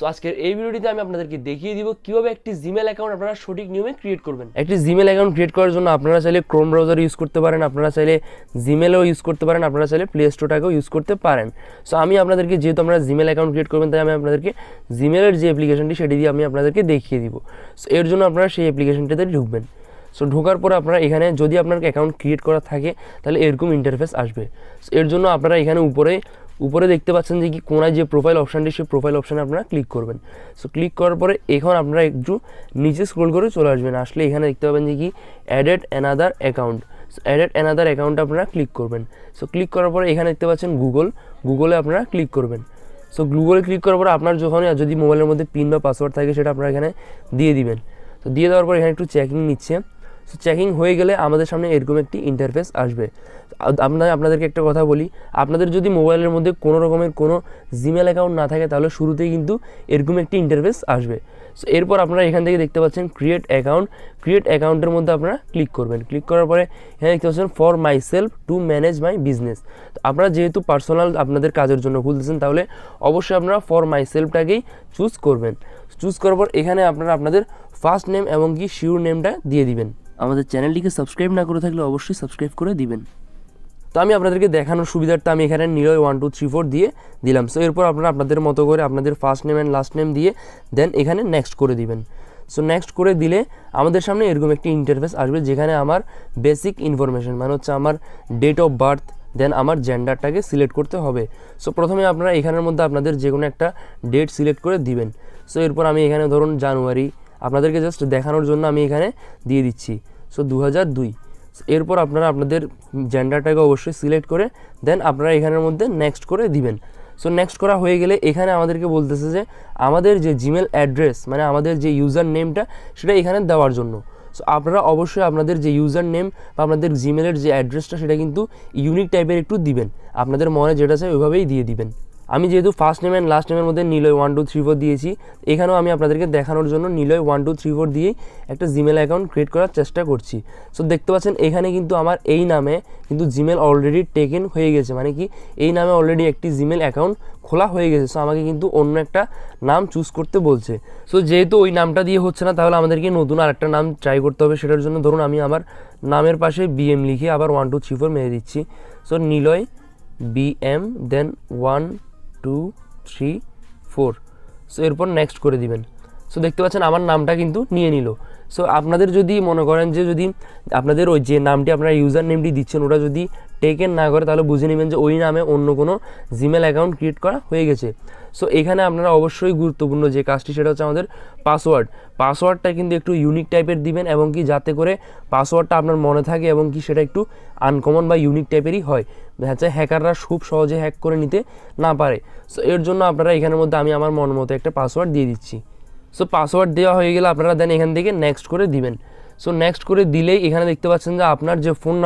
So আজকের এই ভিডিওটিতে আমি আপনাদেরকে দেখিয়ে দিব কিভাবে একটি জিমেল অ্যাকাউন্ট আপনারা সঠিক নিয়মে ক্রিয়েট করবেন। একটি জিমেল অ্যাকাউন্ট ক্রিয়েট করার জন্য আপনারা চাইলে ক্রোম ব্রাউজার ইউজ করতে পারেন, আপনারা চাইলে জিমেলও ইউজ করতে পারেন, আপনারা চাইলে প্লে স্টোরটাকেও ইউজ করতে পারেন। সো আমি আপনাদেরকে যেহেতু আপনারা জিমেল অ্যাকাউন্ট ক্রিয়েট করবেন তাই আমি আপনাদেরকে জিমেলের যে অ্যাপ্লিকেশনটি সেটি দিয়ে আমি আপনাদেরকে দেখিয়ে দিব। সো এর জন্য আপনারা সেই অ্যাপ্লিকেশনটিতে ঢুকবেন। সো ঢোকার পর আপনারা এখানে যদি আপনার অ্যাকাউন্ট ক্রিয়েট করা থাকে তাহলে এরকম ইন্টারফেস আসবে। এর জন্য আপনারা এখানে উপরে দেখতে পাচ্ছেন যে কি কোনায় যে প্রোফাইল অপশানটি সেই প্রোফাইল অপশানে আপনারা ক্লিক করবেন। সো ক্লিক করার পরে এখন আপনারা একটু নিচে স্ক্রল করে চলে আসবেন। আসলে এখানে দেখতে পাবেন যে কি added another account. So added another অ্যাকাউন্টে আপনারা ক্লিক করবেন। সো ক্লিক করার পরে এখানে দেখতে পাচ্ছেন গুগলে আপনারা ক্লিক করবেন। সো গুগলে ক্লিক করার পরে আপনার যদি মোবাইলের মধ্যে পিন বা পাসওয়ার্ড থাকে সেটা আপনারা এখানে দিয়ে দিবেন। তো দিয়ে দেওয়ার পর এখানে একটু চেকিং নিচ্ছে। সো চেকিং হয়ে গেলে আমাদের সামনে এরকম একটি ইন্টারফেস আসবে। আপনাদেরকে একটা কথা বলি, আপনাদের যদি মোবাইলের মধ্যে কোনো রকমের কোনো জিমেল অ্যাকাউন্ট না থাকে তাহলে শুরুতেই কিন্তু এরকম একটি ইন্টারফেস আসবে। সো এরপর আপনারা এখান থেকে দেখতে পাচ্ছেন ক্রিয়েট অ্যাকাউন্টের মধ্যে আপনারা ক্লিক করবেন। ক্লিক করার পরে এখানে দেখতে পাচ্ছেন for my self to manage my business. তো আপনারা যেহেতু পার্সোনাল আপনাদের কাজের জন্য খুলতেছেন তাহলে অবশ্যই আপনারা ফর মাই সেলফটাকেই চুজ করবেন। চুজ করার পর এখানে আপনারা আপনাদের ফার্স্ট নেম এবং কি শিওর নেমটা দিয়ে দিবেন। আমাদের চ্যানেলটিকে সাবস্ক্রাইব না করে থাকলে অবশ্যই সাবস্ক্রাইব করে দিবেন। তো আমি আপনাদেরকে দেখানোর সুবিধার্থে আমি এখানে নিলয় 1 2 3 4 দিয়ে দিলাম। সো এরপর আপনারা আপনাদের মতো করে আপনাদের first name and last name দিয়ে দেন এখানে নেক্সট করে দিবেন। সো নেক্সট করে দিলে আমাদের সামনে এরকম একটি ইন্টারফেস আসবে যেখানে আমার বেসিক ইনফরমেশন মানে হচ্ছে আমার ডেট অফ বার্থ দেন আমার জেন্ডারটাকে সিলেক্ট করতে হবে। সো প্রথমে আপনারা এখানের মধ্যে আপনাদের যে কোনো একটা ডেট সিলেক্ট করে দিবেন। সো এরপর আমি এখানে ধরুন জানুয়ারি আপনাদেরকে জাস্ট দেখানোর জন্য আমি এখানে দিয়ে দিচ্ছি। সো 2002। এরপর আপনারা আপনাদের জেন্ডারটাকে অবশ্যই সিলেক্ট করে দেন আপনারা এখানের মধ্যে নেক্সট করে দিবেন। সো নেক্সট করা হয়ে গেলে এখানে আমাদেরকে বলতেছে যে আমাদের যে জিমেল অ্যাড্রেস মানে আমাদের যে ইউজার নেমটা সেটা এখানে দেওয়ার জন্য। সো আপনারা অবশ্যই আপনাদের যে ইউজার নেম বা আপনাদের জিমেলের যে অ্যাড্রেসটা সেটা কিন্তু ইউনিক টাইপের একটু দিবেন, আপনাদের মনে যেটা চাই ওইভাবেই দিয়ে দিবেন। আমি যেহেতু ফার্স্ট নেম অ্যান্ড লাস্ট নেমের মধ্যে নিলয় 1 2 3 4 দিয়েছি, এখানেও আমি আপনাদেরকে দেখানোর জন্য নিলয় 1 2 3 4 দিয়েই একটা জিমেল অ্যাকাউন্ট ক্রিয়েট করার চেষ্টা করছি। সো দেখতে পাচ্ছেন এখানে কিন্তু আমার এই নামে কিন্তু জিমেল অলরেডি টেকেন হয়ে গেছে, মানে কি এই নামে অলরেডি একটি জিমেল অ্যাকাউন্ট খোলা হয়ে গেছে। সো আমাকে কিন্তু অন্য একটা নাম চুজ করতে বলছে। সো যেহেতু ওই নামটা দিয়ে হচ্ছে না তাহলে আমাদেরকে নতুন আরেকটা নাম ট্রাই করতে হবে। সেটার জন্য ধরুন আমি আমার নামের পাশে BM লিখে আবার 1 2 3 4 মেরে দিচ্ছি। সো নিলয় BM দেন 1 2 3 4। সো এরপর নেক্সট করে দিবেন। সো দেখতে পাচ্ছেন আমার নামটা কিন্তু নিয়ে নিল। সো আপনাদের যদি মনে করেন যে যদি আপনাদের ওই যে নামটি আপনারা ইউজার নেমটি দিচ্ছেন ওটা যদি টেকেন না করে তাহলে বুঝে নেবেন যে ওই নামে অন্য কোনো জিমেল অ্যাকাউন্ট ক্রিয়েট করা হয়ে গেছে। সো এখানে আপনারা অবশ্যই গুরুত্বপূর্ণ যে কাজটি সেটা হচ্ছে আমাদের পাসওয়ার্ডটা কিন্তু একটু ইউনিক টাইপের দিবেন এবং কি যাতে করে পাসওয়ার্ডটা আপনার মনে থাকে এবং কি সেটা একটু আনকমন বা ইউনিক টাইপেরই হয়, যাতে হ্যাকাররা খুব সহজে হ্যাক করে নিতে না পারে। সো এর জন্য আপনারা এখানের মধ্যে আমি আমার মন মতো একটা পাসওয়ার্ড দিয়ে দিচ্ছি। সো পাসওয়ার্ড দেওয়া হয়ে গেলে আপনারা দেন এখান থেকে নেক্সট করে দিবেন। সো নেক্সট করে দিলেই এখানে দেখতে পাচ্ছেন যে আপনার যে ফোন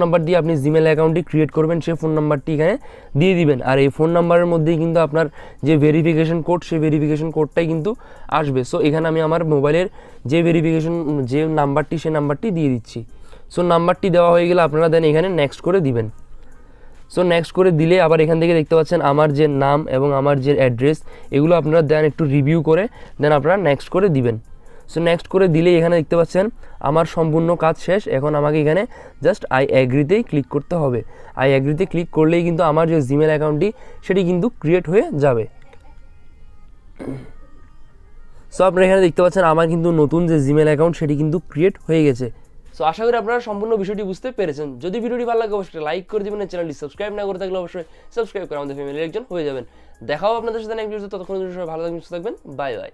নাম্বার দিয়ে আপনি জিমেল অ্যাকাউন্টটি ক্রিয়েট করবেন সেই ফোন নাম্বারটি এখানে দিয়ে দিবেন। আর এই ফোন নাম্বারের মধ্যেই কিন্তু আপনার যে ভেরিফিকেশন কোড সেই ভেরিফিকেশন কোডটাই কিন্তু আসবে। সো এখানে আমি আমার মোবাইলের যে নাম্বারটি সেই নাম্বারটি দিয়ে দিচ্ছি। সো নাম্বারটি দেওয়া হয়ে গেলে আপনারা দেন এখানে নেক্সট করে দিবেন। সো নেক্সট করে দিলে আবার এখান থেকে দেখতে পাচ্ছেন আমার যে নাম এবং আমার যে অ্যাড্রেস এগুলো আপনারা দেন একটু রিভিউ করে দেন আপনারা নেক্সট করে দিবেন। সো নেক্সট করে দিলে এখানে দেখতে পাচ্ছেন আমার সম্পূর্ণ কাজ শেষ। এখন আমাকে এখানে জাস্ট আই অ্যাগ্রিতেই ক্লিক করতে হবে। আই অ্যাগ্রিতে ক্লিক করলেই কিন্তু আমার যে জিমেল অ্যাকাউন্টটি সেটি কিন্তু ক্রিয়েট হয়ে যাবে। সো আপনারা এখানে দেখতে পাচ্ছেন আমার কিন্তু নতুন যে জিমেল অ্যাকাউন্ট সেটি কিন্তু ক্রিয়েট হয়ে গেছে। সো আশা করি আপনারা সম্পূর্ণ বিষয়টি বুঝতে পেরেছেন। যদি ভিডিওটি ভালো লাগে অবশ্যই লাইক করে দেবেন, চ্যানেলটি সাবস্ক্রাইব না করে থাকলে অবশ্যই সাবস্ক্রাইব করে আমাদের ফ্যামিলির একজন হয়ে যাবেন। দেখাও আপনাদের সাথে নেক্সট ভিডিওতে, ততক্ষণ সবাই ভালো থাকবেন, সুস্থ থাকবেন, বাই বাই।